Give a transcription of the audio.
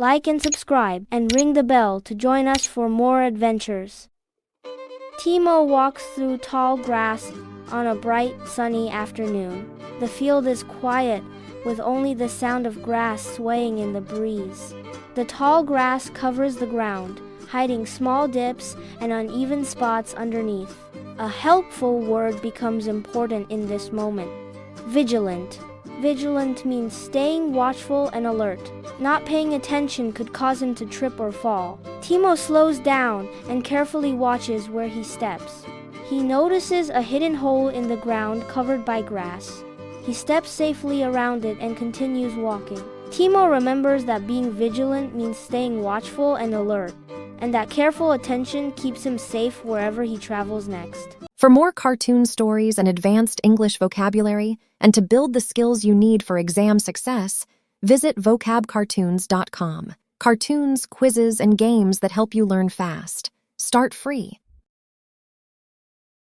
Like and subscribe, and ring the bell to join us for more adventures. Timo walks through tall grass on a bright, sunny afternoon. The field is quiet, with only the sound of grass swaying in the breeze. The tall grass covers the ground, hiding small dips and uneven spots underneath. A helpful word becomes important in this moment. Vigilant. Vigilant means staying watchful and alert. Not paying attention could cause him to trip or fall. Timo slows down and carefully watches where he steps. He notices a hidden hole in the ground covered by grass. He steps safely around it and continues walking. Timo remembers that being vigilant means staying watchful and alert, and that careful attention keeps him safe wherever he travels next. For more cartoon stories and advanced English vocabulary, and to build the skills you need for exam success, visit vocabcartoons.com. Cartoons, quizzes, and games that help you learn fast. Start free.